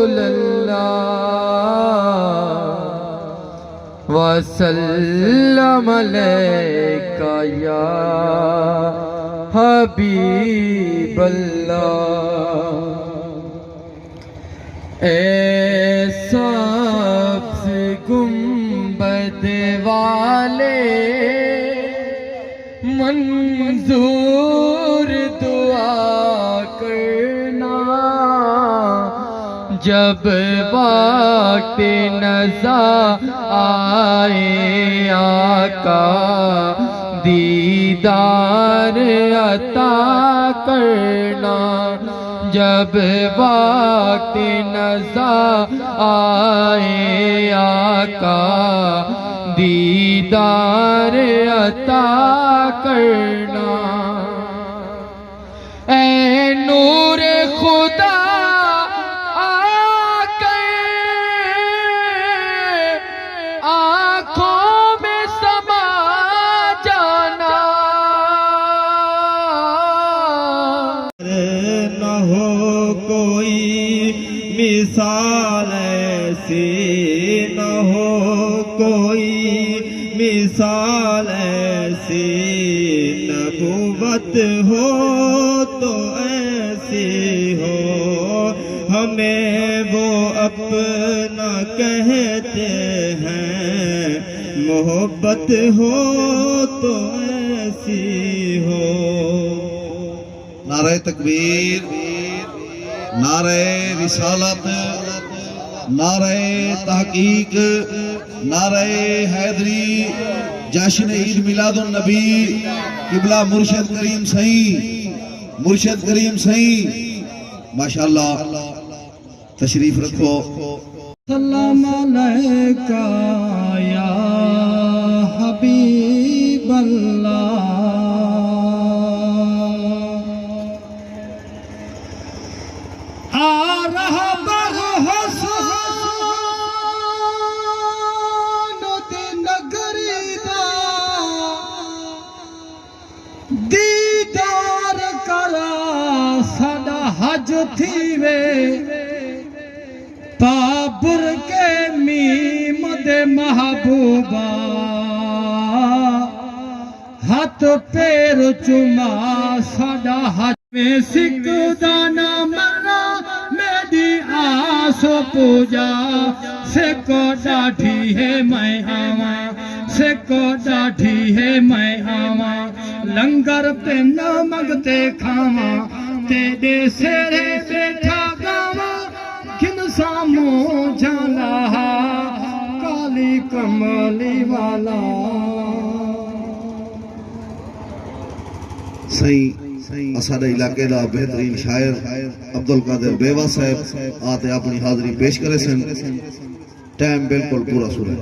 رسول اللہ وسلم علیکہ یا حبیب اللہ اے سبز گنبد والے منظور دعا کرنا جب وقت نزا آئے آقا دیدار عطا کرنا جب وقت نزا آئے آقا دیدار عطا کرنا اے نور خدا آ کر آنکھوں میں سما جانا نہ ہو کوئی مثال ایسی نہ ہو کوئی مثال ایسی نبوت ہو تو ایسی ہو ہمیں وہ اپنا کہتے ہیں محبت ہو تو ایسی ہو نعرہ تکبیر نعرہ رسالت نعرہ تحقیق نعرہ حیدری جشن عید میلاد النبی قبلہ مرشد کریم سائیں ماشاءاللہ تشریف رکھو سلام علیکہ یا حبیب اللہ دیدار کرا ساڈا حج تھیوے پابر کے میم دے محبوبا ہاتھ پیر چما ساڈا حج میں سکھ دانا مرا میری آس پوجا سکو ڈاٹھی ہے میں آواں سکو ڈاٹھی ہے میں آواں لنگر پہ نہ منگتے کھاواں تیرے سیرے بیٹھا گاواں کن سامو جانا کالی کملی والا صحیح اساڑے علاقے دا بہترین شاعر عبدالقادر بیوہ صاحب آتے اپنی حاضری پیش کرے سن ٹائم بالکل پورا سورہ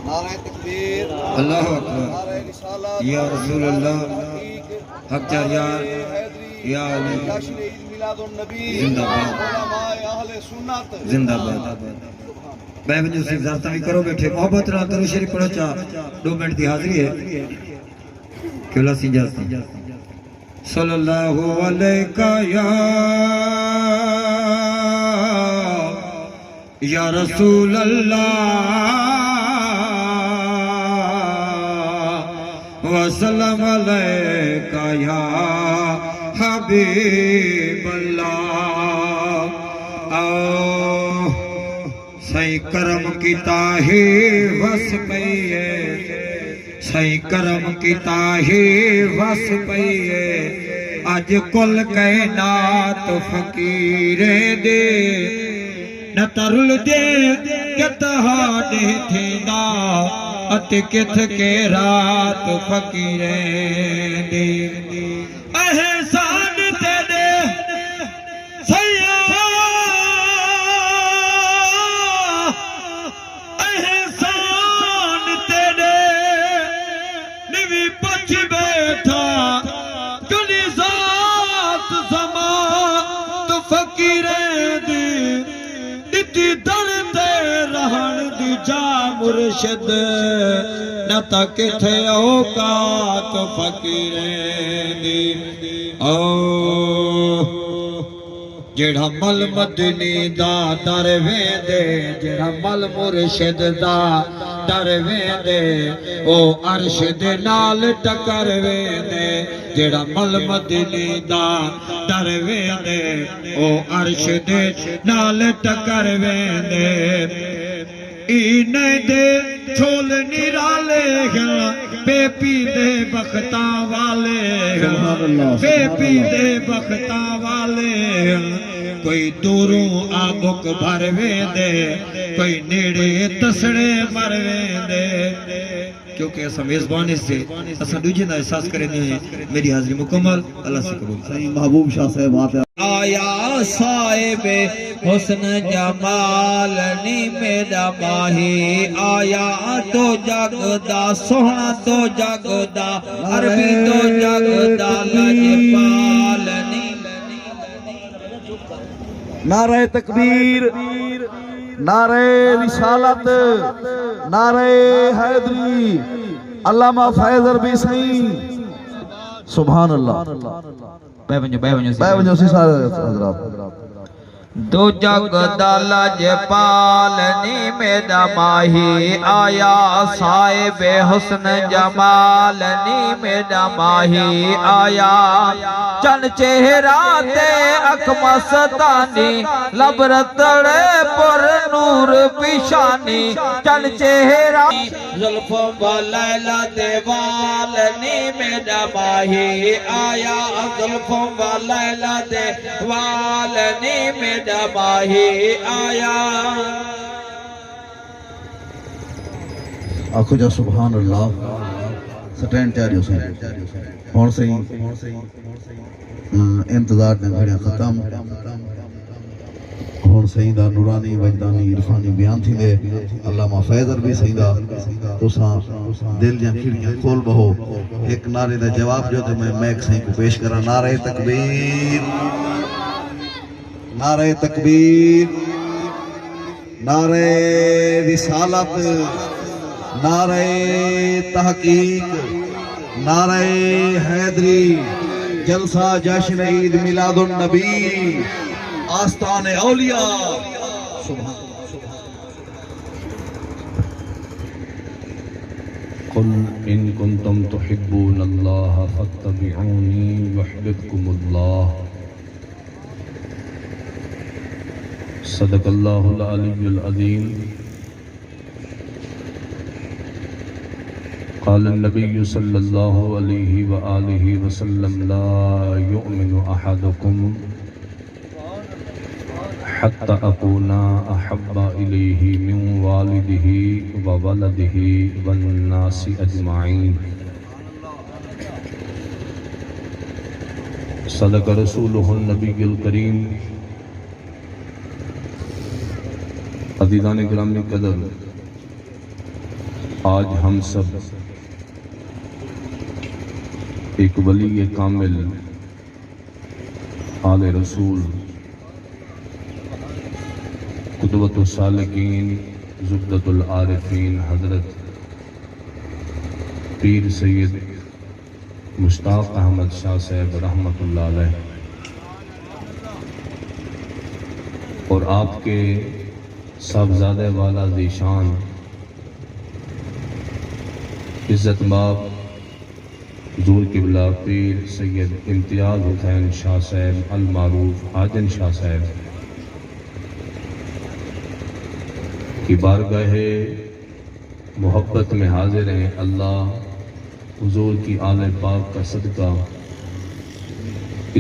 نعرہ تکبیر اللہ اکبر یا رسول اللہ حق چاریار یا علی زندہ باد زندہ باد بے بنجو سے زیادہ بھی کرو بیٹھے محبت رہا کرو شریف پڑھو چاہ 2 منٹ دی حاضری ہے کہ اللہ سی جاستا صلی اللہ علیکہ یا رسول اللہ وسلم علیکہ یا حبیب اللہ سائیں کرم کی تاہی وس پئی ہے سائیں کرم کی تاہی وس پئی ہے اج کل کائنات فقیرے دے نہ ترل دے کتہاڈے تھیندا اتے کتھ کے رات فقیرے دے احسان تیرے سیاں احسان تیرے نوی پچھ بیٹھا کلی ذات زمان تو فقیرے دی دتی در تے رہن دی جا مرشد نہ تک تھے اوقات فقیرے دی جڑا مل مدنی دا در ویندے جڑا مل مرشد دا در ویندے او عرش دے نال ٹکر ویندے جڑا مل مدنی دا در ویندے او عرش دے نال ٹکر ویندے اینے دے چھول نرالے گل بے پی دے بختاں والے بے پی دے بختاں والے کوئی دوروں آبک بھر ویندے کوئی نیڑے تسڑے مر ویندے کیونکہ ایسا میزبانی سے ایسا دوجہ نہ احساس کریں ہیں میری حاضری مکمل اللہ سے قبول صحیح محبوب شاہ صاحب آتے ہیں آیا صاحب حسن جمال نی میرا ماہی آیا تو جگ دا سونا تو جگ دا عربی تو جگ دا لجپال نی نعرہ تکبیر نعرہ رسالت نعرہ حیدری علامہ فیض عربی سین سبحان اللہ بے ونجو سی سارے حضرات دو جگ دا لجپال نی میرا ماہی آیا صاحب حسن جمال نی میرا ماہی آیا چن چہرہ تے اک مستانی لب رتڑے پر نور پیشانی چن چہرہ زلفوں والیلہ دیوال نی میرا ماہی آیا زلفوں والیلہ دیوال نی میرا ماہی آیا آخو جا سبحان اللہ سٹینڈ تیاری ہو سکتے اور صحیح انتظار نے گھڑیاں ختم اور صحیح دا نورانی وجدانی عرفانی بیان تھی دے علامہ فیض عربی صحیح دا تو ساں دل جاں کھڑیاں کھول بہو ایک نعرے دا جواب جو تے میں ایک صحیح کو پیش کرا نعرہ تکبیر نعرہ تکبیر نعرہ رسالت نعرہ تحقیق نعرہ حیدری جلسہ جشن عید میلاد النبی آستان اولیاء قل إن كنتم تحبون الله فاتبعوني يحببكم الله صدق الله العلي العظيم قال النبي صلى الله عليه وآله وسلم لا يؤمن أحدكم حتى أكون أحب إليه من والده وولده والناس أجمعين صدق رسوله النبي الكريم عزیزان گرامی قدر آج ہم سب ایک ولی کامل آل رسول قدوۃ السالکین زبدۃ العارفین حضرت پیر سید مشتاق احمد شاہ صاحب رحمۃ اللہ علیہ اور آپ کے صاحبزادہ والا ذیشان عزت مآب حضور قبلہ پیر سید امتیاز حسین شاہ صاحب المعروف حاجن شاہ صاحب کی بارگاہ محبت میں حاضر ہیں اللہ حضور کی آل پاک کا صدقہ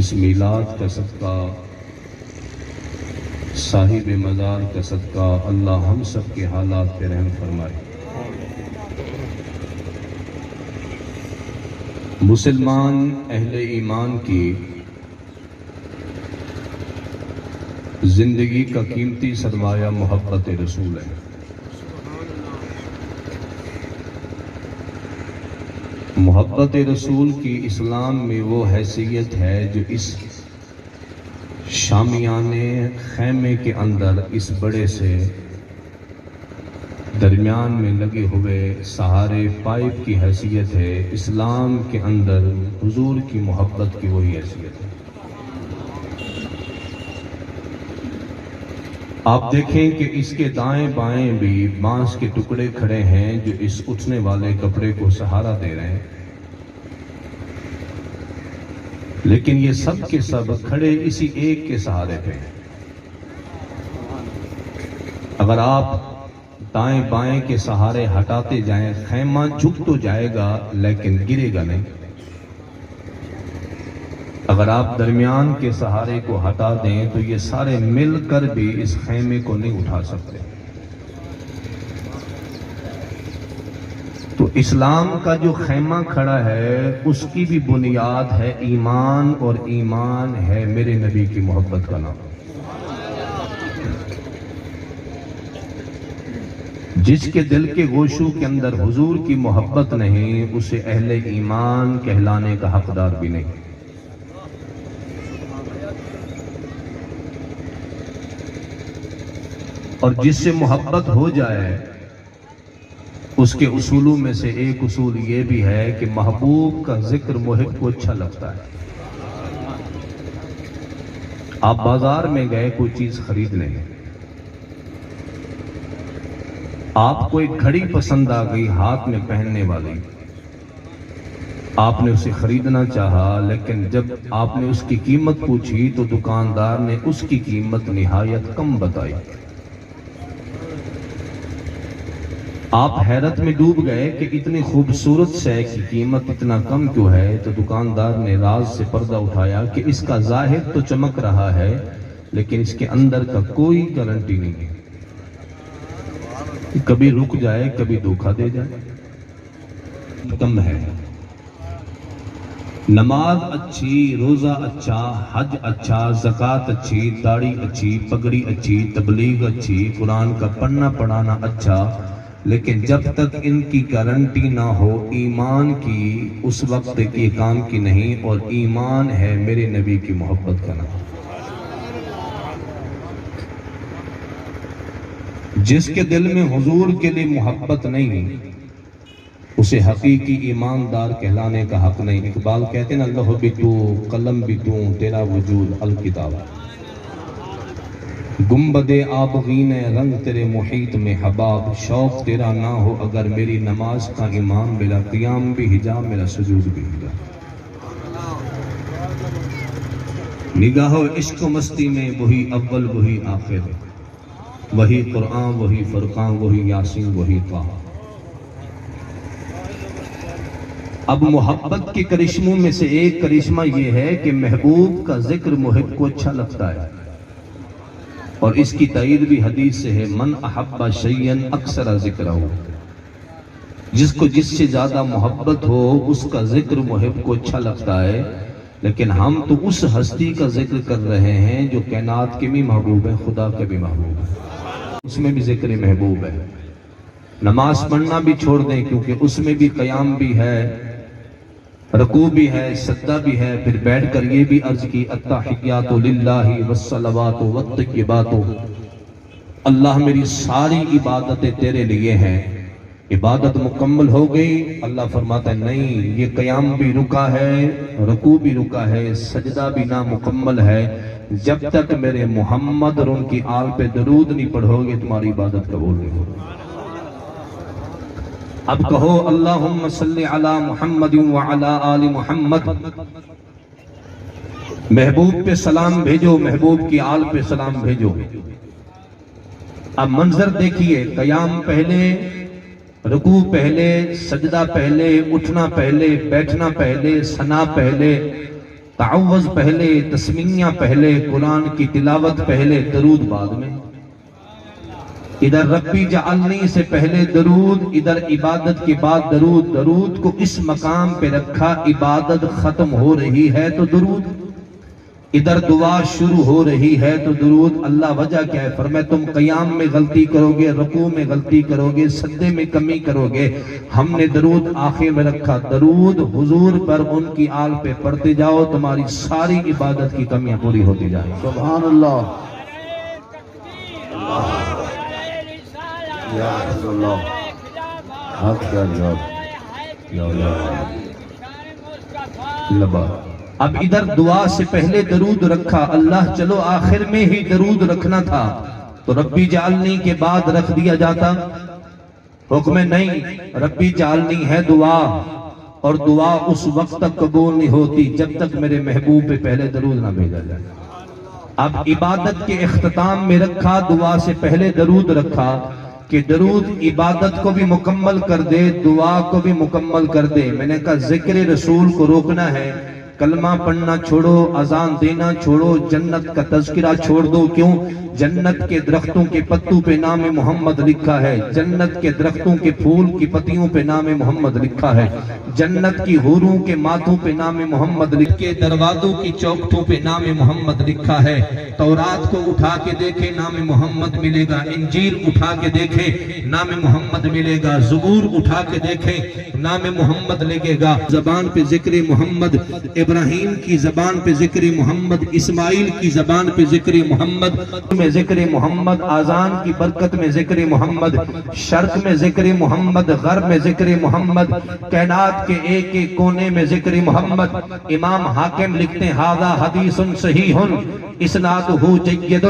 اس میلاد کا صدقہ صاحب مزار کا صدقہ اللہ ہم سب کے حالات پہ رحم فرمائے۔ مسلمان اہل ایمان کی زندگی کا قیمتی سرمایہ محبت رسول ہے۔ محبت رسول کی اسلام میں وہ حیثیت ہے جو اس شامیانے خیمے کے اندر اس بڑے سے درمیان میں لگے ہوئے سہارے پائپ کی حیثیت ہے۔ اسلام کے اندر حضور کی محبت کی وہی حیثیت ہے۔ آپ دیکھیں کہ اس کے دائیں بائیں بھی بانس کے ٹکڑے کھڑے ہیں جو اس اٹھنے والے کپڑے کو سہارا دے رہے ہیں، لیکن یہ سب کے سب کھڑے اسی ایک کے سہارے پہ ہیں۔ اگر آپ دائیں بائیں کے سہارے ہٹاتے جائیں، خیمہ جھک تو جائے گا لیکن گرے گا نہیں۔ اگر آپ درمیان کے سہارے کو ہٹا دیں تو یہ سارے مل کر بھی اس خیمے کو نہیں اٹھا سکتے۔ تو اسلام کا جو خیمہ کھڑا ہے اس کی بھی بنیاد ہے ایمان، اور ایمان ہے میرے نبی کی محبت کا نام۔ جس کے دل کے گوشوں کے اندر حضور کی محبت نہیں، اسے اہل ایمان کہلانے کا حقدار بھی نہیں۔ اور جس سے محبت ہو جائے اس کے اصولوں میں سے ایک اصول یہ بھی ہے کہ محبوب کا ذکر محب کو اچھا لگتا ہے۔ آپ بازار میں گئے کوئی چیز خرید لیں، آپ کو ایک گھڑی پسند آ گئی ہاتھ میں پہننے والی، آپ نے اسے خریدنا چاہا، لیکن جب آپ نے اس کی قیمت پوچھی تو دکاندار نے اس کی قیمت نہایت کم بتائی۔ آپ حیرت میں ڈوب گئے کہ اتنی خوبصورت شے کی قیمت اتنا کم کیوں ہے؟ تو دکاندار نے راز سے پردہ اٹھایا کہ اس کا ظاہر تو چمک رہا ہے لیکن اس کے اندر کا کوئی گارنٹی نہیں ہے، کبھی رک جائے کبھی دھوکہ دے جائے۔ کم ہے، نماز اچھی، روزہ اچھا، حج اچھا، زکوٰۃ اچھی، داڑھی اچھی، پگڑی اچھی، تبلیغ اچھی، قرآن کا پڑھنا پڑھانا اچھا، لیکن جب تک ان کی گارنٹی نہ ہو ایمان کی، اس وقت یہ کام کی نہیں۔ اور ایمان ہے میرے نبی کی محبت کا نام۔ جس کے دل میں حضور کے لیے محبت نہیں، اسے حقیقی ایماندار کہلانے کا حق نہیں۔ اقبال کہتے ہیں اللہ بھی تو، قلم بھی تو، تیرا وجود الکتاب۔ گنبد آبگین رنگ تیرے محیط میں حباب، شوق تیرا نہ ہو اگر میری نماز کا امام، میرا قیام بھی حجاب، میرا سجود بھی حجاب۔ نگاہ و عشق و مستی میں وہی اول وہی آخر، وہی قرآن وہی فرقان وہی یاسین وہی طه۔ اب محبت کے کرشموں میں سے ایک کرشمہ یہ ہے کہ محبوب کا ذکر محب کو اچھا لگتا ہے، اور اس کی تائید بھی حدیث سے ہے، من احب شیئا اکثر ذکرہ، جس کو جس سے زیادہ محبت ہو اس کا ذکر محب کو اچھا لگتا ہے۔ لیکن ہم تو اس ہستی کا ذکر کر رہے ہیں جو کائنات کے بھی محبوب ہے، خدا کے بھی محبوب ہے، اس میں بھی ذکر محبوب ہے۔ نماز پڑھنا بھی چھوڑ دیں کیونکہ اس میں بھی قیام بھی ہے، رکوع بھی ہے، سجدہ بھی ہے، پھر بیٹھ کر یہ بھی عرض کی التحیات للہ والصلوات والطیبات، اللہ میری ساری عبادتیں تیرے لیے ہیں۔ عبادت مکمل ہو گئی، اللہ فرماتا ہے نہیں، یہ قیام بھی رکا ہے، رکوع بھی رکا ہے، سجدہ بھی نامکمل ہے، جب تک میرے محمد اور ان کی آل پہ درود نہیں پڑھو گے تمہاری عبادت قبول نہیں ہوگی۔ اب کہو اللہم صلی علی محمد وعلی آل محمد، محبوب پہ سلام بھیجو، محبوب کی آل پہ سلام بھیجو۔ اب منظر دیکھیے، قیام پہلے، رکوع پہلے، سجدہ پہلے، اٹھنا پہلے، بیٹھنا پہلے، ثنا پہلے، تعوذ پہلے، تسمیہ پہلے، قرآن کی تلاوت پہلے، درود بعد میں۔ ادھر ربی جعلنی سے پہلے درود، ادھر عبادت کے بعد درود۔ درود کو اس مقام پہ رکھا، عبادت ختم ہو رہی ہے تو درود، ادھر دعا شروع ہو رہی ہے تو درود۔ اللہ وجہ کیا ہے؟ فرمایا تم قیام میں غلطی کرو گے، رکوع میں غلطی کرو گے، سجدے میں کمی کرو گے، ہم نے درود آخر میں رکھا۔ درود حضور پر ان کی آل پہ پڑھتے جاؤ، تمہاری ساری عبادت کی کمیاں پوری ہوتی جائیں۔ سبحان اللہ، یا رسول اللہ، حق کیا جواب، یا اللہ لبا۔ اب ادھر دعا سے پہلے درود رکھا، اللہ چلو آخر میں ہی درود رکھنا تھا، تو ربی جعلنی کے بعد رکھ دیا جاتا؟ حکم نہیں، ربی جعلنی ہے دعا، اور دعا اس وقت تک قبول نہیں ہوتی جب تک میرے محبوب پہ پہلے درود نہ بھیجا جائے۔ اب عبادت کے اختتام میں رکھا، دعا سے پہلے درود رکھا کہ درود عبادت کو بھی مکمل کر دے، دعا کو بھی مکمل کر دے۔ میں نے کہا ذکر رسول کو روکنا ہے، کلمہ پڑھنا چھوڑو، اذان دینا چھوڑو، جنت کا تذکرہ چھوڑ دو۔ کیوں؟ جنت کے درختوں کے پتوں پہ نام محمد لکھا ہے، جنت کے درختوں کے پھول کی پتیوں پہ نام محمد لکھا ہے، جنت کی حوروں کے ماتھوں پہ نام محمد لکھ کے دروازوں کی چوکھٹوں پہ نام محمد لکھا ہے۔ تورات کو اٹھا کے دیکھے نام محمد ملے گا، انجیل اٹھا کے دیکھے نام محمد ملے گا، زبور اٹھا کے دیکھے نام محمد لگے گا۔ زبان پہ ذکر محمد، ابراہیم کی زبان پہ ذکر محمد، اسماعیل کی زبان پہ ذکر محمد، میں ذکر محمد، آذان کی برکت میں ذکر محمد، شرق میں ذکر محمد، غرب میں ذکر محمد، کائنات کے ایک ایک کونے میں ذکر محمد۔ امام حاکم لکھتے ہیں ھذا حدیث صحیح اسنادہ جید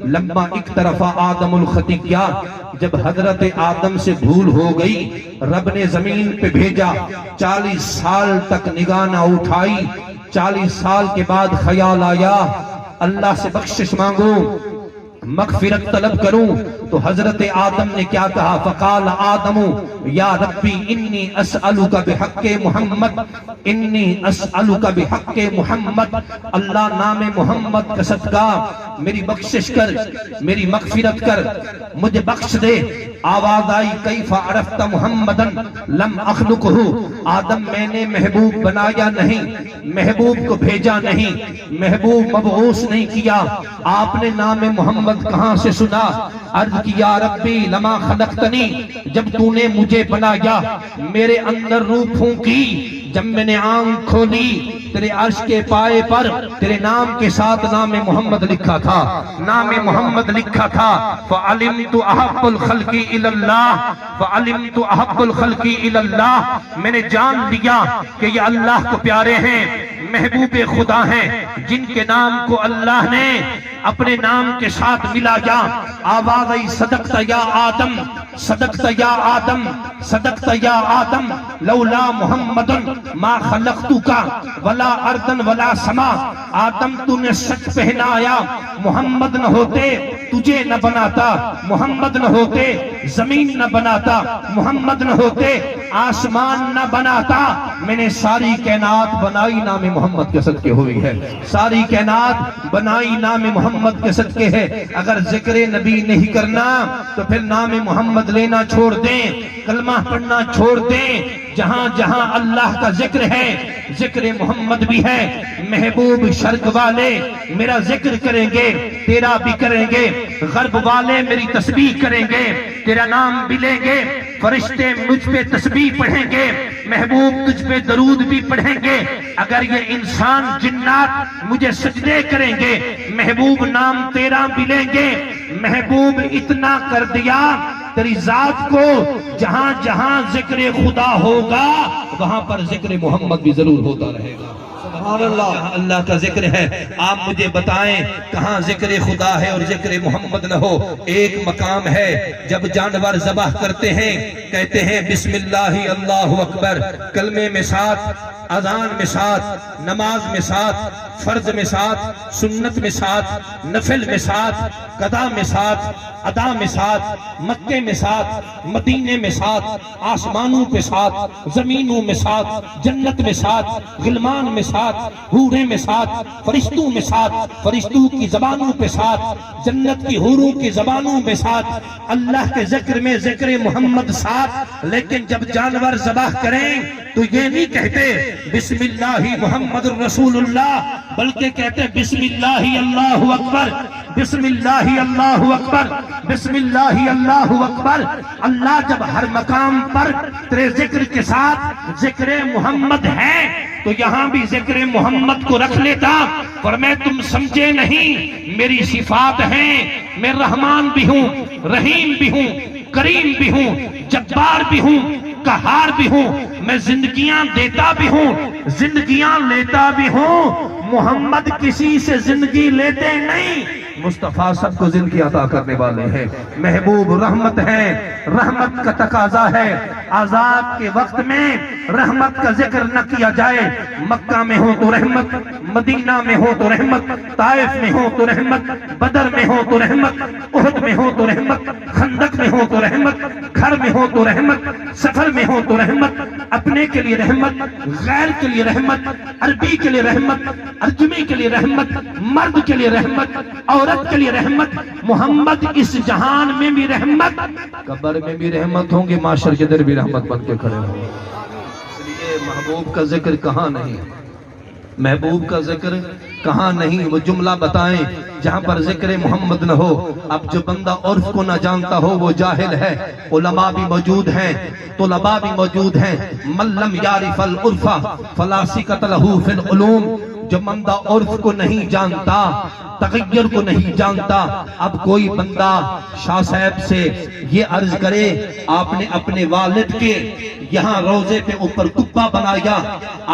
لما اقترف آدم الخطیہ۔ جب حضرت آدم سے بھول ہو گئی، رب نے زمین پہ بھیجا، 40 سال تک نگاہ نہ اٹھائی، 40 سال کے بعد خیال آیا اللہ سے بخشش مانگوں، مغفرت طلب کروں، تو حضرت آدم نے کیا کہا؟ فقال آدم یا ربی انی اسألک بحق محمد، انی اسألک بحق محمد، اللہ نام محمد کا صدقہ میری بخشش کر، میری مغفرت کر، مجھے بخش دے۔ آواز آئی کیف عرفت محمدن لم اخلقہ، آدم میں نے محبوب بنایا نہیں، محبوب کو بھیجا نہیں، محبوب مبعوث نہیں کیا، آپ نے نام محمد کہاں سے سنا؟ عرض کی یا ربی لما خلقتنی، جب تو نے مجھے بنایا، میرے اندر روح پھونکی، جب میں نے آنکھ کھولی، تیرے عرش کے پائے پر تیرے نام کے ساتھ نام محمد لکھا تھا، نام محمد لکھا تھا۔ فعلمت احب الخلق الی اللہ، فعلمت احب الخلق الی اللہ، میں نے جان لیا کہ یہ اللہ کو پیارے ہیں، محبوب خدا ہیں، جن کے نام کو اللہ نے اپنے نام کے ساتھ ملایا۔ آواز آئی صدقت یا آدم، صدقت یا آدم، صدقت یا آدم، لولا محمد ما خلقتک ولا ارضا ولا سما۔ آدم تو نے سچ پہنایا، محمد نہ ہوتے تجھے نہ بناتا، محمد نہ ہوتے زمین نہ بناتا، محمد نہ ہوتے آسمان نہ بناتا۔ میں نے ساری کائنات بنائی نام محمد کے صدقے ہوئی ہے، ساری کائنات بنائی نام محمد کے صدقے ہے۔ اگر ذکر نبی نہیں کرنا تو پھر نام محمد لینا چھوڑ دیں، کلمہ پڑھنا چھوڑ دیں۔ جہاں جہاں اللہ کا ذکر ہے ذکر محمد بھی ہے۔ محبوب شرق والے میرا ذکر کریں گے، تیرا بھی کریں گے، غرب والے میری تسبیح کریں گے، تیرا نام بھی لیں گے، فرشتے مجھ پہ تسبیح پڑھیں گے، محبوب تجھ پہ درود بھی پڑھیں گے۔ اگر یہ انسان جنات مجھے سجدے کریں گے، محبوب نام تیرا بھی لیں گے۔ محبوب اتنا کر دیا تیری ذات کو، جہاں جہاں ذکر خدا ہوگا وہاں پر ذکر محمد بھی ضرور ہوتا رہے گا۔ جہاں اللہ کا ذکر ہے آپ مجھے بتائیں کہاں ذکر خدا ہے اور ذکر محمد نہ ہو؟ ایک مقام ہے جب جانور ذبح کرتے ہیں کہتے ہیں بسم اللہ اللہ اکبر، کلمے میں ساتھ، اذان میں ساتھ، نماز میں ساتھ، فرض میں ساتھ، سنت میں ساتھ، نفل میں ساتھ، قضا میں ساتھ، ادا میں ساتھ، مکے میں ساتھ، مدینے میں ساتھ، آسمانوں پہ ساتھ، زمینوں میں ساتھ، جنت میں ساتھ، غلمان میں ساتھ، حوریں میں ساتھ، فرشتوں میں ساتھ، فرشتوں کی زبانوں پہ ساتھ، جنت کی حوروں کی زبانوں میں ساتھ، اللہ کے ذکر میں ذکر محمد ساتھ۔ لیکن جب جانور ذبح کریں تو یہ نہیں کہتے بسم اللہ محمد رسول اللہ، بلکہ کہتے بسم اللہ اللہ اکبر، بسم اللہ اللہ اکبر، بسم اللہ اللہ اکبر۔ اللہ جب ہر مقام پر تیرے ذکر کے ساتھ ذکر محمد ہے تو یہاں بھی ذکر محمد کو رکھ لیتا، پر میں تم سمجھے نہیں میری صفات ہیں، میں رحمان بھی ہوں، رحیم بھی ہوں، کریم بھی ہوں، جبار بھی ہوں، قہار بھی ہوں، میں زندگیاں دیتا بھی ہوں، زندگیاں لیتا بھی ہوں۔ محمد کسی سے زندگی لیتے نہیں، مصطفیٰ سب کو زندگی عطا کرنے والے ہیں، محبوب رحمت ہیں، رحمت کا تقاضا ہے، عذاب کے وقت میں رحمت کا ذکر نہ کیا جائے۔ مکہ میں ہو تو رحمت، مدینہ میں ہو تو رحمت، طائف میں ہو تو رحمت، بدر میں ہو تو رحمت، احد میں ہو تو رحمت، خندق میں ہو تو رحمت، گھر میں ہو تو رحمت، سفر میں ہو تو رحمت، اپنے کے لیے رحمت، غیر کے لیے رحمت، عربی کے لیے رحمت، عجمی کے لیے رحمت، مرد کے لیے رحمت، عورت کے لیے رحمت، محمد اس جہان میں بھی رحمت، قبر میں بھی رحمت ہوں گے، معاشر کے در بھی رحمت بن کے کھڑے ہوں گے۔ اس لیے محبوب کا ذکر کہاں نہیں، محبوب کا ذکر کہاں نہیں، وہ جملہ بتائیں جہاں پر ذکر محمد نہ ہو۔ اب جو بندہ عرف کو نہ جانتا ہو وہ جاہل ہے۔ علماء بھی موجود ہیں، طلباء بھی موجود ہیں۔ من لم یعرف العرف فلا ثقۃ لہ فی العلوم، جو بندہ عرف کو نہیں جانتا، تغیر کو نہیں جانتا۔ اب کوئی بندہ شاہ صاحب سے یہ عرض کرے آپ نے اپنے والد کے یہاں روزے پہ اوپر قبہ بنایا،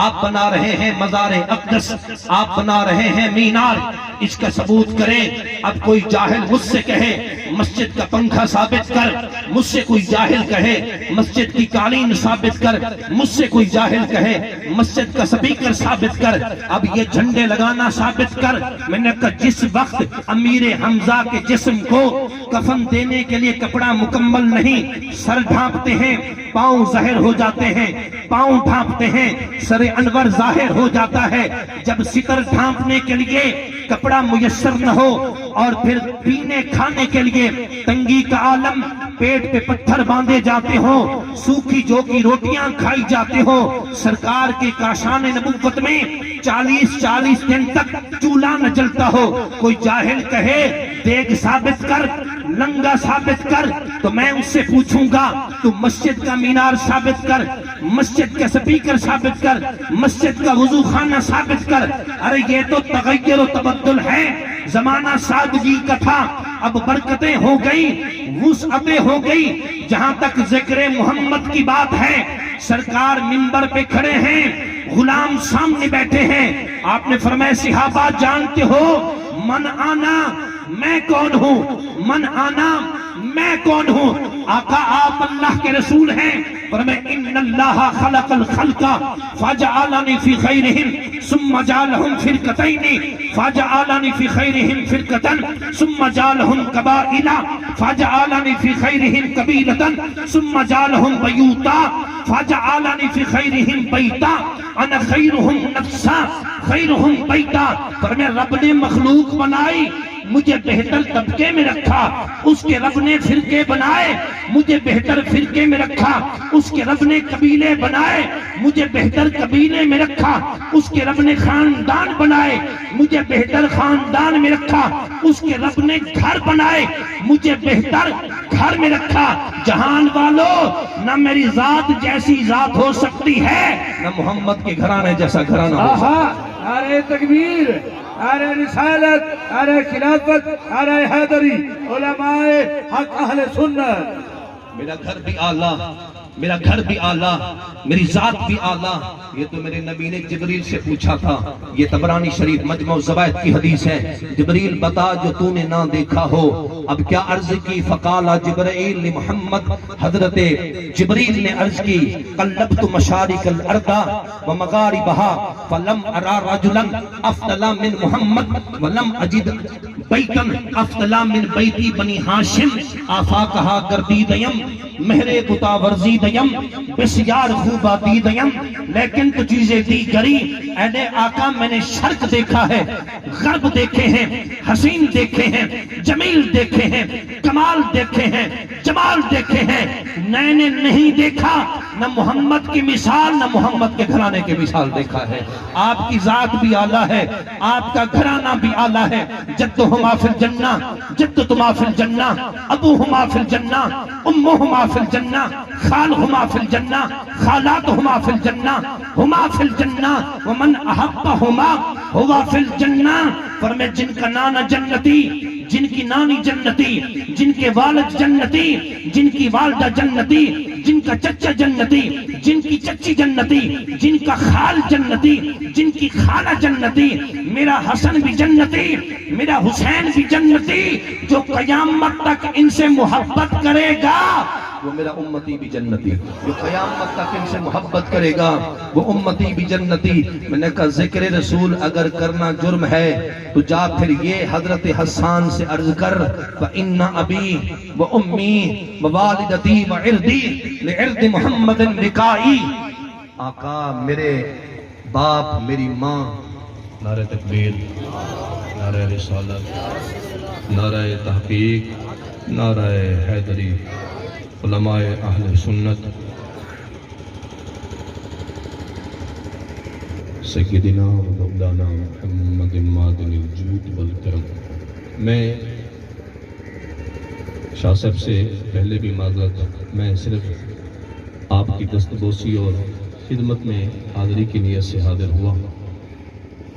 آپ بنا رہے ہیں مزار اقدس، آپ بنا رہے ہیں مینار، اس کا ثبوت کریں۔ اب کوئی جاہل مجھ سے کہے مسجد کا پنکھا ثابت کر، مجھ سے کوئی جاہل کہے مسجد کی قالین ثابت کر، مجھ سے کوئی جاہل کہے مسجد کا سپیکر ثابت کر، اب یہ جھنڈے لگانا ثابت کر۔ میں نے کہا جس وقت امیر حمزہ کے جسم کو کفن دینے کے لیے کپڑا مکمل نہیں، سر ڈھانپتے ہیں پاؤں ظاہر ہو جاتے ہیں، پاؤں ڈھانپتے ہیں سر انور ظاہر ہو جاتا ہے۔ جب ستر ڈھانپنے کے لیے کپڑا میسر نہ ہو اور پھر پینے کھانے کے لیے تنگی کا عالم، پیٹ پہ پتھر باندھے جاتے ہوں، سوکھی جو کی روٹیاں کھائی جاتے ہوں، سرکار کے کاشان نبوت میں 40 دن تک چولہا نہ جلتا ہو، کوئی جاہل کہے دیگ ثابت کر، لنگا ثابت کر، تو میں اس سے پوچھوں گا تو مسجد کا مینار ثابت کر، مسجد کا سپیکر ثابت کر، مسجد کا وضو خانہ ثابت کر۔ ارے یہ تو تغیر و تبدل ہے، زمانہ سادگی کا تھا، اب برکتیں ہو گئی، وسعتیں ہو گئی۔ جہاں تک ذکر محمد کی بات ہے، سرکار منبر پہ کھڑے ہیں، غلام سامنے بیٹھے ہیں، آپ نے فرمایا صحابہ جانتے ہو من آنا میں کون ہوں، من آنا میں کون ہوں؟ آقا آپ اللہ کے رسول ہیں، فرمایا ان اللہ خلق الخلق فجعلنی فی خیرہم ثم جعلہم فرقتین فجعلنی فی خیرہم فرقتا ثم جعلہم قبائل فجعلنی فی خیرہم قبیلتا ثم جعلہم بیوتا فجعلنی فی خیرہم بیتا انا خیرہم نفسا خیرہم بیتا۔ فرمایا رب نے مخلوق بنائی، مجھے بہتر طبقے میں رکھا، اس کے رب نے فرقے بنائے، مجھے بہتر فرقے میں رکھا، اس کے رب نے قبیلے بنائے، مجھے بہتر قبیلے میں رکھا، اس کے رب نے خاندان بنائے، مجھے بہتر خاندان میں رکھا، اس کے رب نے گھر بنائے، مجھے بہتر گھر میں رکھا۔ جہان والو نہ میری ذات جیسی ذات ہو سکتی ہے، نہ محمد کے گھرانے جیسا گھرانہ ہو سکتا ہے۔ ارے تکبیر، ارے رسالت، ارے خلافت، ارے حیدری، علماء حق اہل سنت۔ میرا گھر بھی اعلیٰ، میرا گھر بھی اعلیٰ، میری ذات بھی اعلیٰ۔ یہ تو میرے نبی نے جبریل سے پوچھا تھا، یہ طبرانی شریف مجمع الزوائد کی حدیث ہے، جبریل بتا جو تو نے نہ دیکھا ہو۔ اب کیا عرض کی؟ فقال جبرائیل لمحمد، حضرت جبریل نے عرض کی قلبت مشارق الارض ومغاربها فلم ارى رجلا افضل من محمد ولم اجد بیتا افضل من بیتی بنی ہاشم آفاقہا گردیدیم مہرے بتا ورزی دیم بسیار خوبہ دی دیم، لیکن تو چیزیں دی گری۔ اے آقا میں نے شرق دیکھا ہے، غرب دیکھے ہیں، حسین دیکھے ہیں، جمیل دیکھے ہیں، کمال دیکھے ہیں، جمال دیکھے ہیں، میں نے نہیں دیکھا نہ محمد کی مثال، نہ محمد کے گھرانے کی مثال دیکھا ہے۔ آپ کی ذات بھی اعلیٰ ہے، آپ کا گھرانہ بھی اعلیٰ ہے۔ جدہما فی الجنہ، جدتما فی الجنہ، ابوہما فی الجنہ، امہما فی الجنہ، خالہما فی الجنہ، خالاتہما فی الجنہ، ہما فی الجنہ، ومن احبہما ہوا فی الجنہ۔ فرمائے جن کا نانا جنتی، جن کی نانی جنتی، جن کے والد جنتی، جن کی والدہ جنتی، جن کا چچا جنتی، جن کی چچی جنتی، جن کا خال جنتی، جن کی خالہ جنتی، میرا حسن بھی جنتی، میرا حسین بھی جنتی، جو قیامت تک ان سے محبت کرے گا وہ میرا امتی بھی جنتی، جو قیامت تک ان سے محبت کرے گا وہ امتی بھی جنتی۔ میں نے کہا ذکر رسول اگر کرنا جرم ہے تو جا پھر یہ حضرت حسان سے عرض کر فَإِنَّ أَبِي وَأُمِّي وَوَالِدَتِي وَعِرْضِي لِعِرْضِ محمد رِقَائِي۔ آقا میرے باپ میری ماں، نعرہ تکبیر، نعرہ رسالت، نعرہ تحقیق، نعرہ حیدری، علماء اہل سنت، سیدنا و مولانا محمد معدن الجود والکرم۔ میں شاہ صاحب سے پہلے بھی معذرت، میں صرف آپ کی دستبوسی اور خدمت میں حاضری کی نیت سے حاضر ہوا۔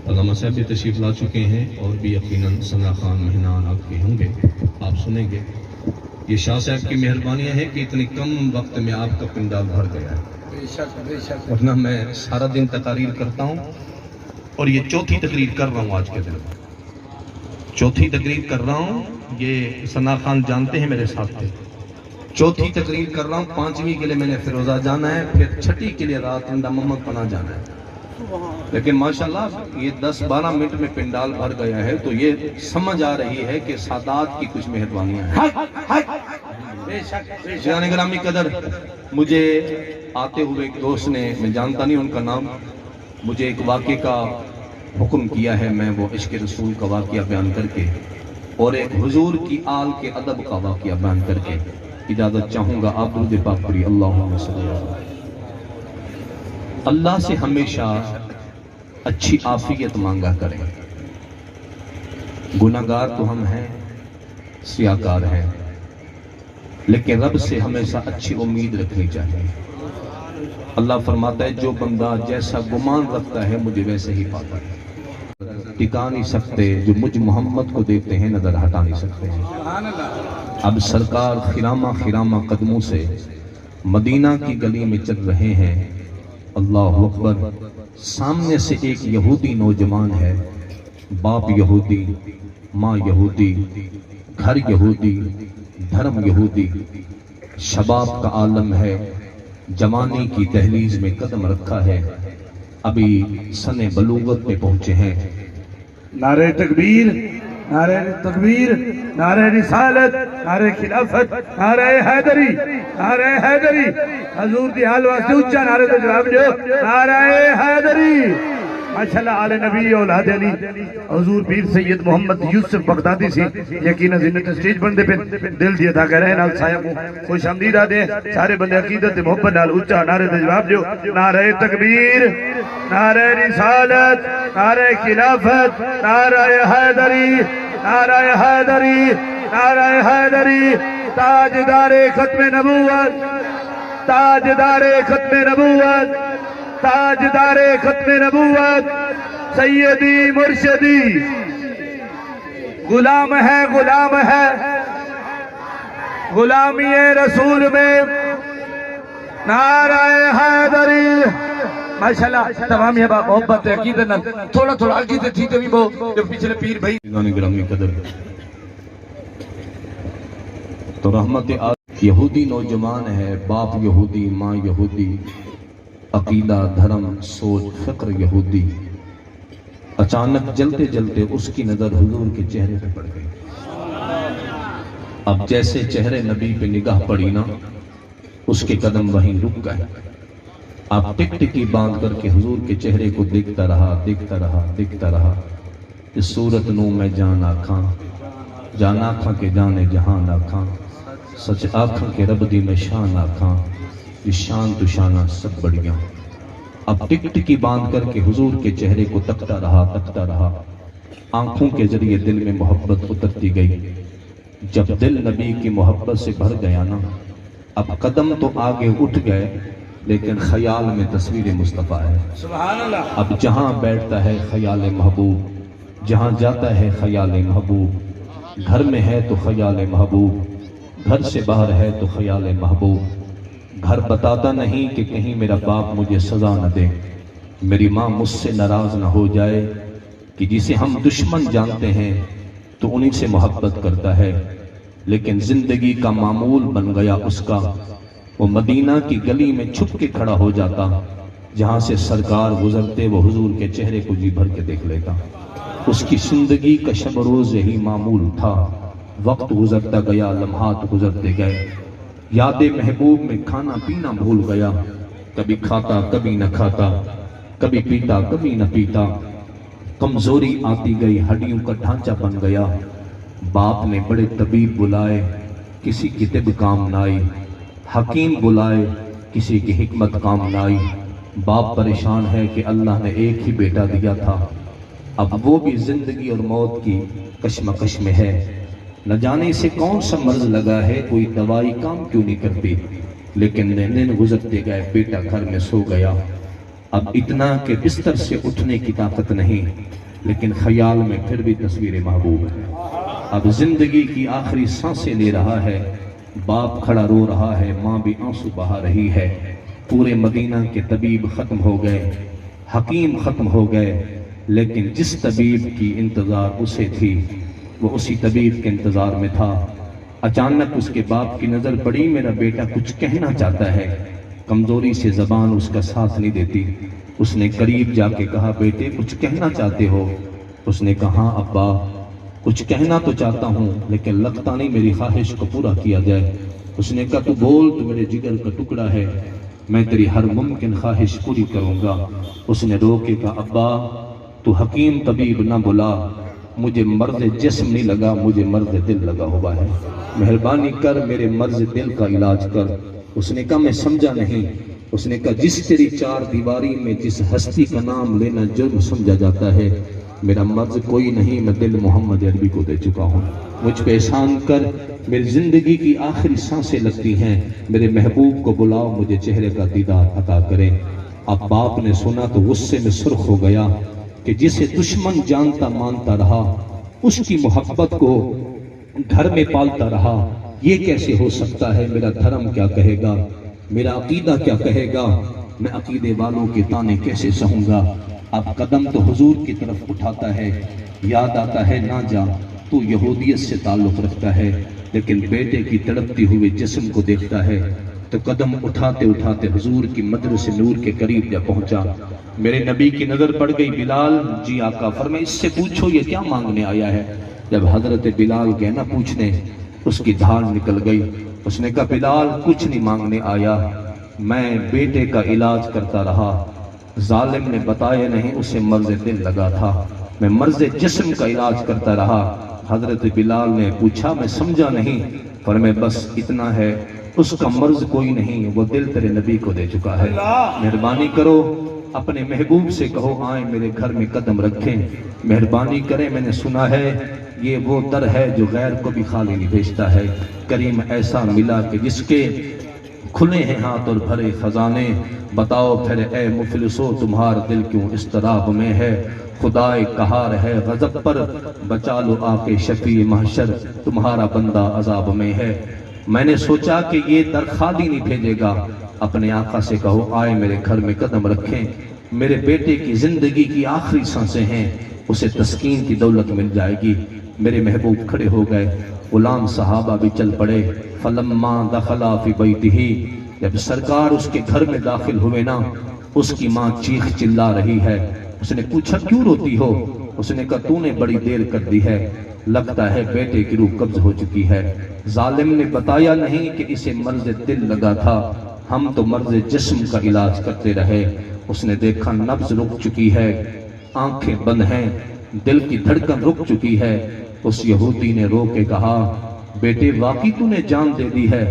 علامہ صاحب بھی تشریف لا چکے ہیں اور بھی یقیناً ثنا خان مہنان آپ کے ہوں گے، آپ سنیں گے۔ یہ شاہ صاحب کی مہربانیاں ہیں کہ اتنی کم وقت میں آپ کا پنڈال بھر گیا ہے، ورنہ میں سارا دن تقاریر کرتا ہوں اور یہ چوتھی تقریر کر رہا ہوں آج کے دن، چوتھی تقریر کر رہا ہوں۔ یہ ثنا خان جانتے ہیں میرے ساتھ تھے، چوتھی تقریر کر رہا ہوں۔ 5ویں کے لیے میں نے فیروزہ جانا ہے، پھر 6ٹھی کے لیے رات اندہ محمد پناہ جانا ہے، لیکن ماشاءاللہ یہ 10-12 منٹ میں پنڈال بھر گیا ہے، تو یہ سمجھ آ رہی ہے کہ سادات کی کچھ مہربانیاں ہیں۔ جنان گرامی قدر، مجھے آتے ہوئے ایک دوست نے، میں جانتا نہیں ان کا نام، مجھے ایک واقعے کا حکم کیا ہے، میں وہ عشق رسول کا واقعہ بیان کر کے اور ایک حضور کی آل کے ادب کا واقعہ بیان کر کے اجازت چاہوں گا۔ آپ درود پاک پڑھیے، اللہم صلی اللہ علیہ وسلم۔ اللہ سے ہمیشہ اچھی عافیت مانگا کریں، گناہگار تو ہم ہیں، سیاکار ہیں، لیکن رب سے ہمیشہ اچھی امید رکھنی چاہیے۔ اللہ فرماتا ہے جو بندہ جیسا گمان رکھتا ہے مجھے ویسے ہی پاتا ہے۔ ٹکا نہیں سکتے جو مجھ محمد کو دیکھتے ہیں، نظر ہٹا نہیں سکتے ہیں۔ اب سرکار خرامہ خرامہ قدموں سے مدینہ کی گلی میں چل رہے ہیں، اللہ اکبر۔ سامنے سے ایک یہودی نوجوان ہے، باپ یہودی، ماں یہودی، گھر یہودی، دھرم یہودی، شباب کا عالم ہے، جوانی کی دہلیز میں قدم رکھا ہے، ابھی سن بلوغت میں پہنچے ہیں۔ نعرہ تکبیر، نعرہ تکبیر، نعرہ رسالت، نعرہ خلافت، نعرہ حیدری، نعرہ حیدری، حضور دی حال واسطے اچھا نعرہ تو جواب جو، نعرہ حیدری۔ ماشاءاللہ آل نبی اولاد علی حضور پیر سید محمد یوسف بغدادی سے یقیناً زنت سٹیج بندے پہ دل دیا تھا، کہہ رہے ہیں نال سایہ کو خوش آمدید آدھے سارے بندے عقیدت محبت نال اچھا نعرہ تو جواب جو، نعرہ تکبیر، نعرہ رسالت، نعرہ خلافت، نعرہ حیدری، نعرہ حیدری، نعرہ حیدری۔ تاجدار ختم نبوت، تاجدار ختم نبوت، تاجدار ختم نبوت، سیدی مرشدی، غلام ہے، غلام ہے، غلامی رسول میں نعرہ حیدری۔ ماشاءاللہ تمام یہ بات محبت عقیدت نال تھوڑا تھوڑا عقیدت تھی تو بھی وہ جو پچھلے پیر بھائی گرامی قدر تو رحمت یہودی نوجوان ہے، باپ یہودی، ماں یہودی، عقیدہ، دھرم، سوچ، فکر یہودی۔ اچانک جلتے جلتے اس کی نظر حضور کے چہرے پہ پڑ گئی۔ اب جیسے چہرے نبی پہ نگاہ پڑی نا، اس کے قدم وہیں رک گئے۔ اب ٹک ٹکی باندھ کر کے حضور کے چہرے کو دیکھتا رہا، دیکھتا رہا، دیکھتا رہا۔ اس صورت نو میں جان آکھاں، جان آکھاں کے جانے جہان آکھاں، سچ آکھاں کے رب دی میں شان آکھاں، یہ شان تو شانہ سب بڑیاں۔ اب ٹک ٹکی باندھ کر کے حضور کے چہرے کو تکتا رہا، تکتا رہا۔ آنکھوں کے ذریعے دل میں محبت اترتی گئی۔ جب دل نبی کی محبت سے بھر گیا نا، اب قدم تو آگے اٹھ گئے، لیکن خیال میں تصویر مصطفیٰ ہے۔ سبحان اللہ۔ اب جہاں بیٹھتا ہے خیال محبوب، جہاں جاتا ہے خیال محبوب، گھر میں ہے تو خیال محبوب، گھر سے باہر ہے تو خیال محبوب، گھر بتاتا نہیں کہ کہیں میرا باپ مجھے سزا نہ دے، میری ماں مجھ سے ناراض نہ ہو جائے کہ جسے ہم دشمن جانتے ہیں تو انہی سے محبت کرتا ہے، لیکن زندگی کا معمول بن گیا اس کا، وہ مدینہ کی گلی میں چھپ کے کھڑا ہو جاتا، جہاں سے سرکار گزرتے وہ حضور کے چہرے کو جی بھر کے دیکھ لیتا۔ اس کی زندگی کا شب روز یہی معمول تھا۔ وقت گزرتا گیا، لمحات گزرتے گئے، یاد محبوب میں کھانا پینا بھول گیا، کبھی کھاتا کبھی نہ کھاتا، کبھی پیتا کبھی نہ پیتا، کمزوری آتی گئی، ہڈیوں کا ڈھانچہ بن گیا۔ باپ نے بڑے طبیب بلائے، کسی کی طب کام نہ آئی، حکیم بلائے، کسی کی حکمت کام نہ آئی۔ باپ پریشان ہے کہ اللہ نے ایک ہی بیٹا دیا تھا، اب وہ بھی زندگی اور موت کی کشمکش میں ہے، نہ جانے اسے کون سا مرض لگا ہے، کوئی دوائی کام کیوں نہیں کرتی۔ لیکن دن گزرتے گئے، بیٹا گھر میں سو گیا، اب اتنا کہ بستر سے اٹھنے کی طاقت نہیں، لیکن خیال میں پھر بھی تصویر محبوب ہے۔ اب زندگی کی آخری سانسیں لے رہا ہے، باپ کھڑا رو رہا ہے، ماں بھی آنسو بہا رہی ہے۔ پورے مدینہ کے طبیب ختم ہو گئے، حکیم ختم ہو گئے، لیکن جس طبیب کی انتظار اسے تھی وہ اسی طبیب کے انتظار میں تھا۔ اچانک اس کے باپ کی نظر پڑی، میرا بیٹا کچھ کہنا چاہتا ہے، کمزوری سے زبان اس کا ساتھ نہیں دیتی۔ اس نے قریب جا کے کہا، بیٹے کچھ کہنا چاہتے ہو؟ اس نے کہا، ابا کچھ کہنا تو چاہتا ہوں، لیکن لگتا نہیں میری خواہش کو پورا کیا جائے۔ اس نے کہا، تو بول، تو میرے جگر کا ٹکڑا ہے، میں تیری ہر ممکن خواہش پوری کروں گا۔ اس نے رو کے کہا، ابا تو حکیم طبیب نہ بلا، مجھے مرض جسم نہیں لگا، مجھے مرض دل لگا ہوا ہے، مہربانی کر میرے مرض دل کا علاج کر۔ اس نے کہا، میں سمجھا نہیں۔ اس نے کہا، جس تیری چار دیواری میں جس ہستی کا نام لینا جرم سمجھا جاتا ہے، میرا مرض کوئی نہیں، میں دل محمد عربی کو دے چکا ہوں، مجھ پہ احسان کر، میری زندگی کی آخری سانسیں لگتی ہیں، میرے محبوب کو بلاؤ، مجھے چہرے کا دیدار عطا کریں۔ اب باپ نے سنا تو غصے میں سرخ ہو گیا کہ جسے دشمن جانتا مانتا رہا، اس کی محبت کو گھر میں پالتا رہا، یہ کیسے ہو سکتا ہے؟ میرا دھرم کیا کہے گا، میرا عقیدہ کیا کہے گا، میں عقیدے والوں کے تانے کیسے سہوں گا؟ اب قدم تو حضور کی طرف اٹھاتا ہے، یاد آتا ہے، نہ جا، تو یہودیت سے تعلق رکھتا ہے، لیکن بیٹے کی تڑپتی ہوئے جسم کو دیکھتا ہے تو قدم اٹھاتے اٹھاتے حضور کی مدرسے نور کے قریب جا پہنچا۔ میرے نبی کی نظر پڑ گئی، بلال جی آقا، فرمایا اس سے پوچھو یہ کیا مانگنے آیا ہے۔ جب حضرت بلال گئے نہ پوچھنے، اس کی دھار نکل گئی۔ اس نے کہا، بلال کچھ نہیں مانگنے آیا، میں بیٹے کا علاج کرتا رہا، ظالم نے بتایا نہیں، اسے مرض دل لگا تھا، میں مرض جسم کا علاج کرتا رہا۔ حضرت بلال نے پوچھا، میں سمجھا نہیں۔ فرمایا بس اتنا ہے، اس کا مرض کوئی نہیں، وہ دل تیرے نبی کو دے چکا ہے، مہربانی کرو اپنے محبوب سے کہو آئیں میرے گھر میں قدم رکھیں، مہربانی کریں، میں نے سنا ہے یہ وہ در ہے جو غیر کو بھی خالی نہیں بھیجتا ہے۔ کریم ایسا ملا کہ جس کے کھلے ہیں ہاتھ اور بھرے خزانے، بتاؤ پھر اے مفلسو تمہارا دل کیوں اضطراب میں ہے؟ خدائے قہار ہے غضب پر، بچا لو آ کے شفیع محشر، تمہارا بندہ عذاب میں ہے۔ میں نے سوچا کہ یہ در خالی نہیں بھیجے گا، اپنے آقا سے کہو آئے میرے گھر میں قدم رکھیں، میرے بیٹے کی زندگی کی آخری سانسیں ہیں، اسے تسکین کی دولت مل جائے گی۔ میرے محبوب کھڑے ہو گئے، غلام صحابہ بھی چل پڑے۔ فلما دخلا فی بیتہ، جب سرکار اس کے گھر میں داخل ہوئے نا، اس کی ماں چیخ چلا رہی ہے۔ اس نے پوچھا کیوں روتی ہو؟ اس نے کہا تو نے بڑی دیر کر دی ہے، لگتا ہے بیٹے کی روح قبض ہو چکی ہے۔ ظالم نے بتایا نہیں کہ اسے مرض دل لگا تھا، ہم تو مرض جسم کا علاج کرتے رہے۔ اس نے دیکھا نبض رک چکی ہے، آنکھیں بند ہیں، دل کی دھڑکن رک چکی ہے۔ اس یہودی نے رو کے کہا، بیٹے واقعی تو نے جان دے دی ہے،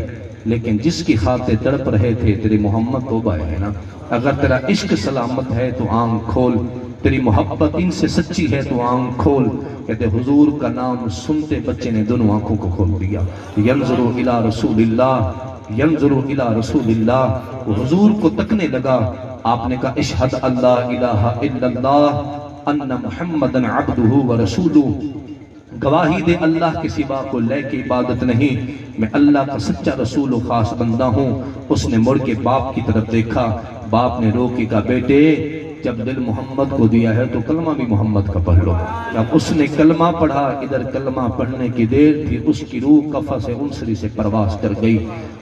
لیکن جس کی خاطر تڑپ رہے تھے تیرے محمد توبہ ہے نا، اگر تیرا عشق سلامت ہے تو آنکھ کھول، تیری محبت ان سے سچی ہے تو آنکھ کھول۔ کہتے حضور کا نام سنتے بچے نے دونوں آنکھوں کو کھول دیا۔ ینظروا الی رسول اللہ، ینظروا الی رسول اللہ، وہ حضور کو تکنے لگا۔ آپ نے کہا اشہد اللہ الہ الا اللہ ان محمدن عبدہ ورسولہ، گواہی دے اللہ کے سوا کو لے کے عبادت نہیں، میں اللہ کا سچا رسول و خاص بندہ ہوں۔ اس نے مڑ کے باپ کی طرف دیکھا، باپ نے رو کے کہا بیٹے جب دل محمد کو دیا ہے تو کلمہ بھی محمد کا پڑھ لو۔ جب اس نے کلمہ پڑھا، ادھر کلمہ پڑھنے کی دیر تھی، اس کی روح قفس انصری سے پرواز کر گئی،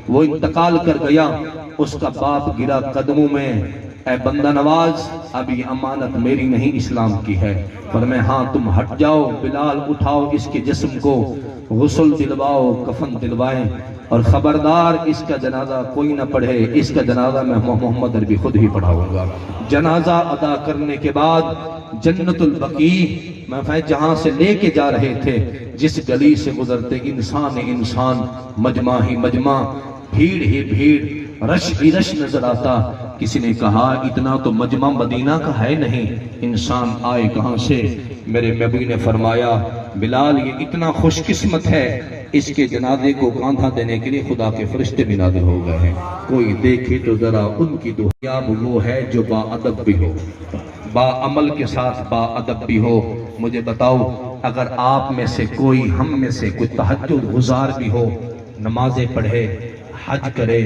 وہ انتقال کر گیا۔ اس کا باپ گرا قدموں میں، اے بندہ نواز اب یہ امانت میری نہیں اسلام کی ہے۔ فرمایا ہاں تم ہٹ جاؤ، بلال اٹھاؤ اس کے جسم کو، غسل دلواؤ، کفن دلوائیں، اور خبردار اس کا جنازہ کوئی نہ پڑھے، اس کا جنازہ میں محمد عربی خود ہی پڑھاؤں گا۔ جنازہ ادا کرنے کے بعد جنت البقیع میں جہاں سے لے کے جا رہے تھے، جس گلی سے گزرتے انسان مجمع ہی مجمع، بھیڑ ہی بھیڑ، رش ہی رش نظر آتا۔ کسی نے کہا اتنا تو مجمع مدینہ کا ہے نہیں، انسان آئے کہاں سے؟ میرے نبی نے فرمایا بلال یہ اتنا خوش قسمت ہے، اس کے جنازے کو کاندھا دینے کے لیے خدا کے فرشتے بھی نازل ہو گئے ہیں۔ کوئی دیکھے تو ذرا ان کی دعا، وہ ہے جو با ادب بھی ہو، با عمل کے ساتھ با ادب بھی ہو۔ مجھے بتاؤ اگر آپ میں سے کوئی، ہم میں سے کوئی تہجد گزار بھی ہو، نمازیں پڑھے، حج کرے،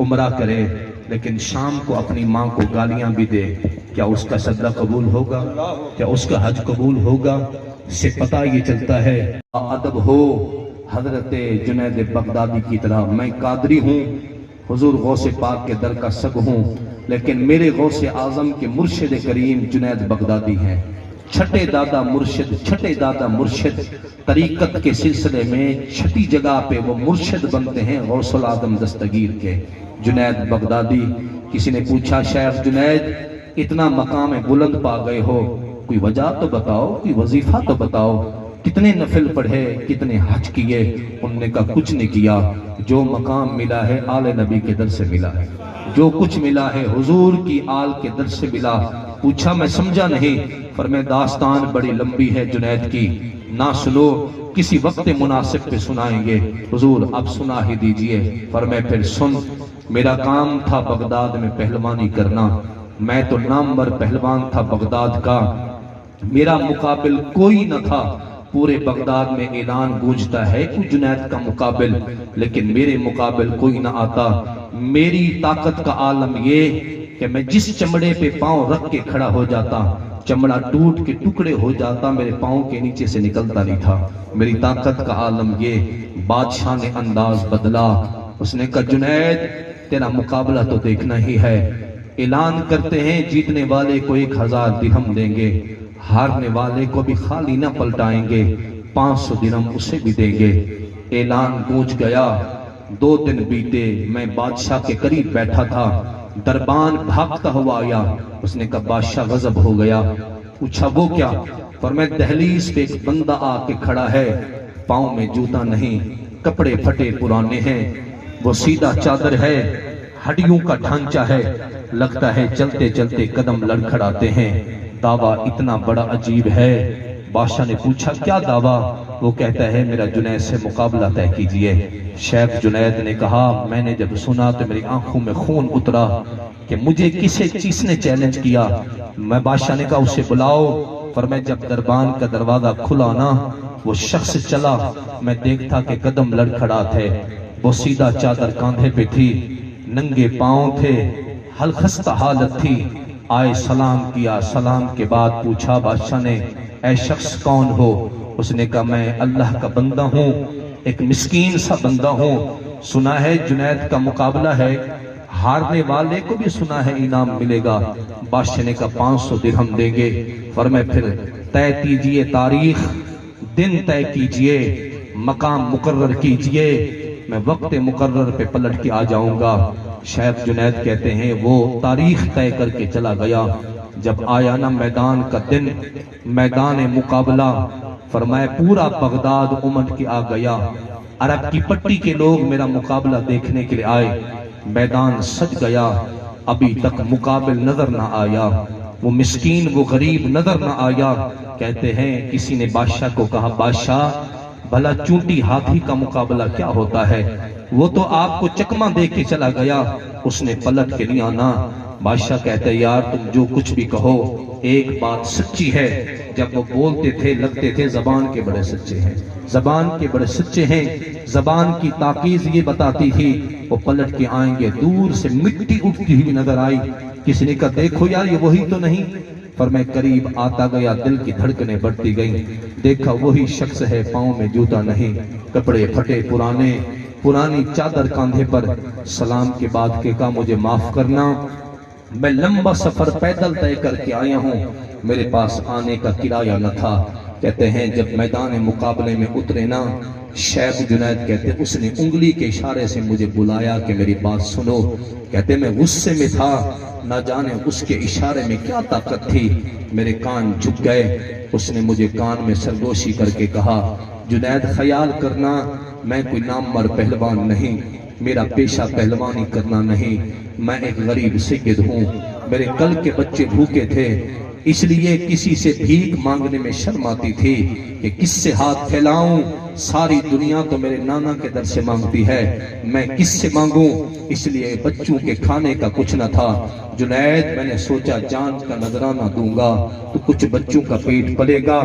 عمرہ کرے، لیکن شام کو اپنی ماں کو گالیاں بھی دے، کیا اس کا صدقہ قبول ہوگا؟ کیا اس کا حج قبول ہوگا؟ اس سے پتہ یہ چلتا ہے ادب ہو۔ حضرت جنید بغدادی کی طرح میں قادری ہوں، حضور غوث پاک کے در کا سگ ہوں، لیکن میرے غوث اعظم کے مرشد کریم جنید بغدادی ہیں۔ چھٹے دادا مرشد طریقت کے سلسلے میں چھٹی جگہ پہ وہ مرشد بنتے ہیں غوث العظم دستگیر کے جنید بغدادی۔ کسی نے پوچھا شیخ جنید اتنا مقام بلند پا گئے ہو، کوئی وجہ تو بتاؤ، کوئی وظیفہ تو بتاؤ، کتنے نفل پڑھے، کتنے حج کیے؟ انہوں نے کہا کچھ نہیں کیا، جو مقام ملا ہے آل نبی کے در سے ملا ہے، جو کچھ ملا ہے حضور کی آل کے در سے ملا۔ پوچھا میں سمجھا نہیں، فرمایا داستان بڑی لمبی ہے جنید کی، نہ سنو کسی وقت مناسب پہ سنائیں گے، حضور اب سنا ہی دیجئے۔ فرمایا پھر سن، میرا کام تھا بغداد میں پہلوانی کرنا، میں تو نامور پہلوان تھا بغداد کا، میرا مقابل کوئی نہ تھا، پورے بغداد میں اعلان گونجتا ہے کہ جنید کا مقابل، لیکن میرے مقابل کوئی نہ آتا۔ میری طاقت کا عالم یہ کہ میں جس چمڑے پہ پاؤں رکھ کے کھڑا ہو جاتا، چمڑا ٹوٹ کے ٹکڑے ہو جاتا، میرے پاؤں کے نیچے سے نکلتا نہیں تھا۔ میری طاقت کا عالم یہ۔ بادشاہ نے انداز بدلا، اس نے کہا جنید تیرا مقابلہ تو دیکھنا ہی ہے، اعلان کرتے ہیں جیتنے والے کو 1000 درہم دیں گے، ہارنے والے کو بھی خالی نہ پلٹائیں گے، 500 درہم اسے بھی دیں گے۔ اعلان گونج گیا، 2 دن بیتے، میں بادشاہ کے قریب بیٹھا تھا، دربان بھاگتا ہوا آیا، اس نے کہا بادشاہ غضب ہو گیا۔ پوچھا وہ کیا؟ فرمایا دہلیز پہ ایک بندہ آ کے کھڑا ہے، پاؤں میں جوتا نہیں، کپڑے پھٹے پرانے ہیں، وہ سیدھا چادر ہے، ہڈیوں کا ڈھانچہ ہے، لگتا ہے چلتے چلتے قدم لڑکھڑاتے ہیں۔ دعویٰ اتنا بڑا عجیب ہے۔ بادشاہ نے پوچھا کیا دعویٰ؟ وہ کہتا ہے میرا جنید سے مقابلہ طے کیجئے۔ شیخ جنید نے کہا میں نے جب سنا تو میری آنکھوں میں خون اترا کہ مجھے کسی چیز نے چیلنج کیا۔ میں بادشاہ نے کہا اسے بلاؤ۔ فرمایا جب دربان کا دروازہ کھلا نا، وہ شخص چلا، میں دیکھتا کہ قدم لڑکھڑاتے، وہ سیدھا چادر کاندھے پہ تھی، ننگے پاؤں تھے، خستہ حالت تھی۔ آئے سلام کیا، سلام کے بعد پوچھا بادشاہ نے اے شخص کون ہو؟ اس نے کہا میں اللہ کا بندہ ہوں، ایک مسکین سا بندہ ہوں، سنا ہے جنید کا مقابلہ ہے، ہارنے والے کو بھی سنا ہے انعام ملے گا۔ بادشاہ نے کہا 500 درہم دیں گے۔ فرمایا پھر طے کیجئے تاریخ، دن طے کیجئے، مقام مقرر کیجئے، میں وقت مقرر پہ پلٹ کے آ جاؤں گا۔ شیخ جنید کہتے ہیں وہ تاریخ طے کر کے چلا گیا۔ جب آیا نا میدان کا دن، میدان مقابلہ، فرمایا پورا بغداد امٹ کے آ گیا، عرب کی پٹی کے لوگ میرا مقابلہ دیکھنے کے لیے آئے، میدان سج گیا، ابھی تک مقابل نظر نہ آیا، وہ مسکین وہ غریب نظر نہ آیا۔ کہتے ہیں کسی نے بادشاہ کو کہا بادشاہ بھلا چونٹی ہاتھی کا مقابلہ کیا ہوتا ہے؟ وہ تو آپ کو چکمہ دے کے چلا گیا، اس نے پلٹ کے نہیں آنا۔ بادشاہ کہتا ہے یار تم جو کچھ بھی کہو ایک بات سچی ہے، جب وہ بولتے تھے لگتے تھے زبان کے بڑے سچے ہیں، زبان کے بڑے سچے ہیں۔ زبان کی تاکیز یہ بتاتی تھی وہ پلٹ کے آئیں گے، دور سے مٹی اٹھتی ہوئی نظر آئی، کسی نے کہا دیکھو یار یہ وہی تو نہیں، فرمائے قریب آتا گیا، دل کی دھڑکنیں بڑھتی گئیں، دیکھا وہی شخص ہے، پاؤں میں جوتا نہیں، کپڑے پھٹے پرانے، پرانی چادر کاندھے پر، سلام کے بعد کہ کہا مجھے معاف کرنا، میں لمبا سفر پیدل طے کر کے آیا ہوں، میرے پاس آنے کا کرایہ نہ تھا۔ کہتے ہیں جب میدان مقابلے میں اترے نا، شیخ جنید کہتے اس نے انگلی کے اشارے سے مجھے بلایا کہ میری بات سنو، کہتے میں غصے میں تھا، نہ جانے اس کے اشارے میں کیا طاقت تھی، میرے کان جھک گئے، اس نے مجھے کان میں سرگوشی کر کے کہا جنید خیال کرنا میں کوئی نامور پہلوان نہیں، میرا پیشہ پہلوانی کرنا نہیں، میں ایک غریب سید ہوں، میرے کل کے بچے بھوکے تھے، اس لیے کسی سے بھیک مانگنے میں شرم آتی تھی کہ کس سے ہاتھ پھیلاؤں، ساری دنیا تو میرے نانا کے در سے مانگتی ہے، میں کس سے مانگوں، اس لیے بچوں کے کھانے کا کچھ نہ تھا، جنید میں نے سوچا جان کا نذرانہ دوں گا تو کچھ بچوں کا پیٹ پلے گا۔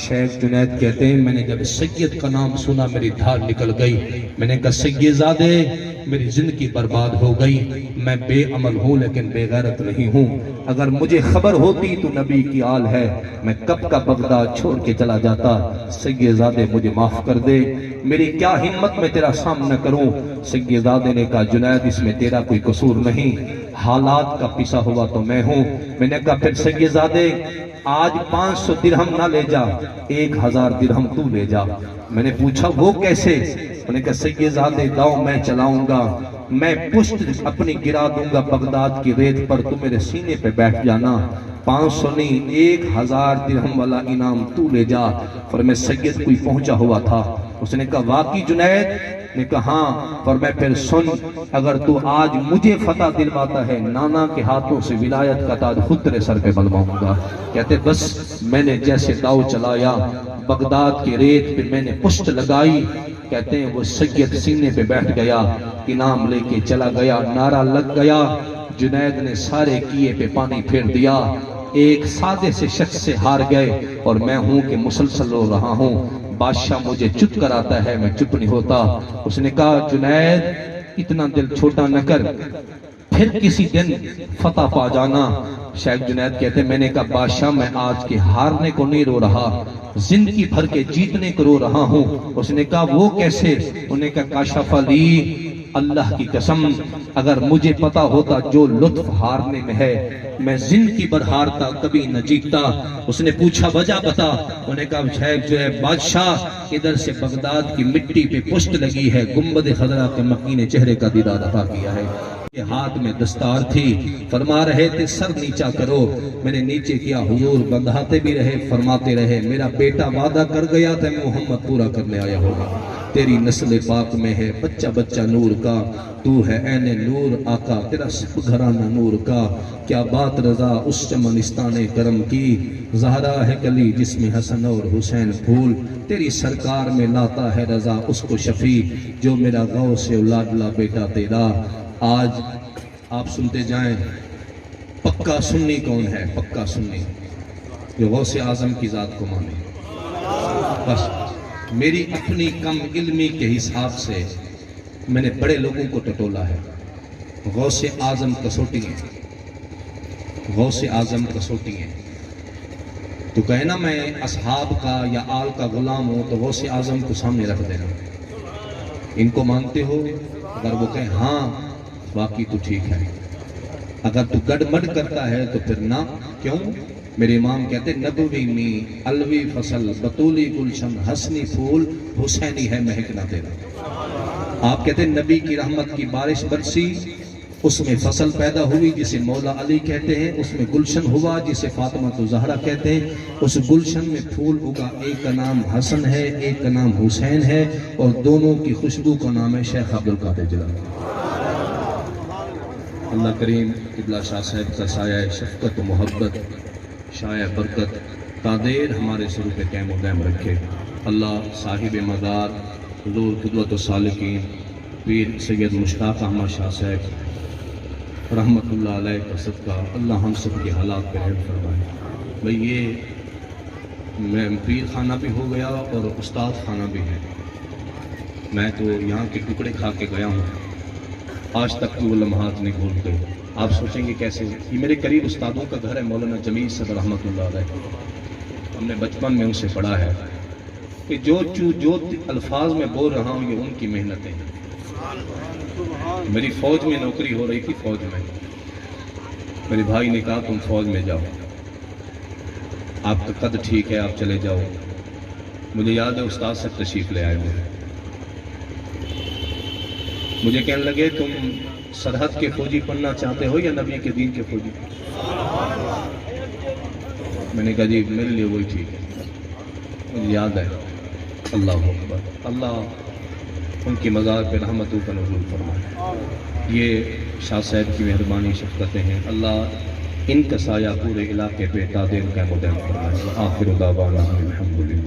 شیخ جنید کہتے ہیں میں نے جب سید کا نام سنا میری دھار نکل گئی، میں نے کہا سید زادے میری زندگی برباد ہو گئی، میں بے عمل ہوں لیکن بے غیرت نہیں ہوں، اگر مجھے خبر ہوتی تو نبی کی آل ہے میں کب کا بغداد چھوڑ کے چلا جاتا، سید زادے مجھے معاف کر دے، میری کیا ہمت میں تیرا سامنا کروں۔ سید زادے نے کہا جنید اس میں تیرا کوئی قصور نہیں، حالات کا پسا ہوا تو میں ہوں۔ میں نے کہا پھر سید زادے آج 500 درہم نہ لے جا، 1000 درہم تو لے جا۔ میں نے پوچھا وہ کیسے؟ میں نے کہا سید زادے داؤ میں چلاؤں گا، میں پشت اپنی گرا دوں گا بغداد کی ریت پر، تو میرے سینے پہ بیٹھ جانا، 500 نہیں 1000 درہم والا انعام تو لے جا۔ فرمایا سید کوئی پہنچا ہوا تھا، اس نے کہا واقعی جنید؟ نے کہا ہاں۔ فرمایا پھر سن، اگر تو آج مجھے فتح دلواتا ہے نانا کے ہاتھوں سے ولایت کا تاج خود تیرے سر پہ بلواؤں گا۔ کہتے بس میں نے جیسے داؤ چلایا بغداد کی ریت پہ میں نے پشت لگائی، کہتے ہیں وہ سید سینے پہ بیٹھ گیا، انعام لے کے چلا گیا، نعرہ لگ گیا، جنید نے سارے کیے پہ پانی پھیر دیا، ایک سادے سے شخص سے ہار گئے اور میں ہوں کہ مسلسل رو رہا ہوں، بادشاہ مجھے چپ کراتا ہے میں چپ نہیں ہوتا۔ اس نے کہا جنید اتنا دل چھوٹا نہ کر، پھر کسی دن فتح پا جانا۔ شیخ جنید کہتے ہیں میں نے کہا بادشاہ میں آج کے ہارنے کو نہیں رو رہا، زندگی بھر کے جیتنے کو رو رہا ہوں۔ اس نے کہا وہ کیسے؟ انہوں نے کہا کاشف علی اللہ کی قسم اگر مجھے پتا ہوتا جو لطف ہارنے میں ہے میں زندگی بھر ہارتا کبھی نہ جیتتا۔ اس نے پوچھا وجہ بتا، انہوں نے کہا شیخ جو ہے بادشاہ ادھر سے بغداد کی مٹی پہ پشت لگی ہے، گنبد خضرا کے مکین چہرے کا دیدار عطا کیا ہے، یہ ہاتھ میں دستار تھی، فرما رہے تھے سر نیچا کرو، میں نے نیچے کیا، حضور بندھاتے بھی رہے فرماتے رہے میرا بیٹا وعدہ کر گیا تھا محمد پورا کرنے آیا ہوگا، تیری نسل پاک میں ہے بچہ بچہ نور کا، تو ہے عین نور آقا تیرا سب گھرانہ نور کا، کیا بات رضا اس چمنستان کرم کی، زہرا ہے کلی جس میں حسن اور حسین پھول، تیری سرکار میں لاتا ہے رضا اس کو شفیع جو میرا غوث لاڈلا بیٹا تیرا۔ آج آپ سنتے جائیں پکا سنی کون ہے؟ پکا سنی جو غوث اعظم کی ذات کو مانے۔ بس میری اپنی کم علمی کے حساب سے میں نے بڑے لوگوں کو ٹٹولا ہے، غوث اعظم کسوٹی ہیں، غوث اعظم کسوٹی ہیں، تو کہنا میں اصحاب کا یا آل کا غلام ہوں تو غوث اعظم کو سامنے رکھ دینا، ان کو مانتے ہو؟ اگر وہ کہیں ہاں باقی تو ٹھیک ہے، اگر تو گڑ مڈ کرتا ہے تو پھر نہ، کیوں؟ میرے امام کہتے نبوی می الوی فصل بطولی گلشن حسنی پھول حسینی ہے مہکنا تیرا۔ آپ کہتے نبی کی رحمت کی بارش برسی، اس میں فصل پیدا ہوئی جسے مولا علی کہتے ہیں، اس میں گلشن ہوا جسے فاطمہ زہرا کہتے ہیں، اس گلشن میں پھول اگا، ایک کا نام حسن ہے ایک کا نام حسین ہے، اور دونوں کی خوشبو کا نام ہے شیخ عبدالقادر جیلانی۔ اللہ کریم قبلہ شاہ صاحب کا سایہ شفقت و محبت، شایع برکت تادیر ہمارے سروں پہ قائم و دائم رکھے۔ اللہ صاحب مزار حضور قدوۃ الصالحین پیر سید مشتاق احمد شاہ صاحب رحمت اللہ علیہ کا صدقہ اللہ ہم سب کے حالات پہ رحم فرمائے۔ بھئی یہ میں پیر خانہ بھی ہو گیا اور استاد خانہ بھی ہے، میں تو یہاں کے ٹکڑے کھا کے گیا ہوں، آج تک کی وہ لمحات نہیں بھول گئے۔ آپ سوچیں گے کیسے؟ یہ میرے قریب استادوں کا گھر ہے، مولانا جمیل صدر رحمۃ اللہ علیہ، ہم نے بچپن میں ان سے پڑھا ہے کہ جو الفاظ میں بول رہا ہوں یہ ان کی محنتیں ہیں۔ میری فوج میں نوکری ہو رہی تھی، فوج میں میرے بھائی نے کہا تم فوج میں جاؤ، آپ کا قد ٹھیک ہے، آپ چلے جاؤ۔ مجھے یاد ہے استاد سے تشریف لے آئے مجھے کہنے لگے تم سرحد کے فوجی پڑھنا چاہتے ہو یا نبی کے دین کے فوجی؟ میں نے کہا جی میرے لیے وہی ٹھیک ہے۔ مجھے یاد ہے، اللہ اکبر، اللہ ان کی مزار پہ رحمتوں کا نزول فرمائے۔ یہ شاہ صاحب کی مہربانی شفقتیں ہیں، اللہ ان کا سایہ پورے علاقے پہ تعدیل کا مدعم فرمائے۔ آخر دعوانا الحمدللہ۔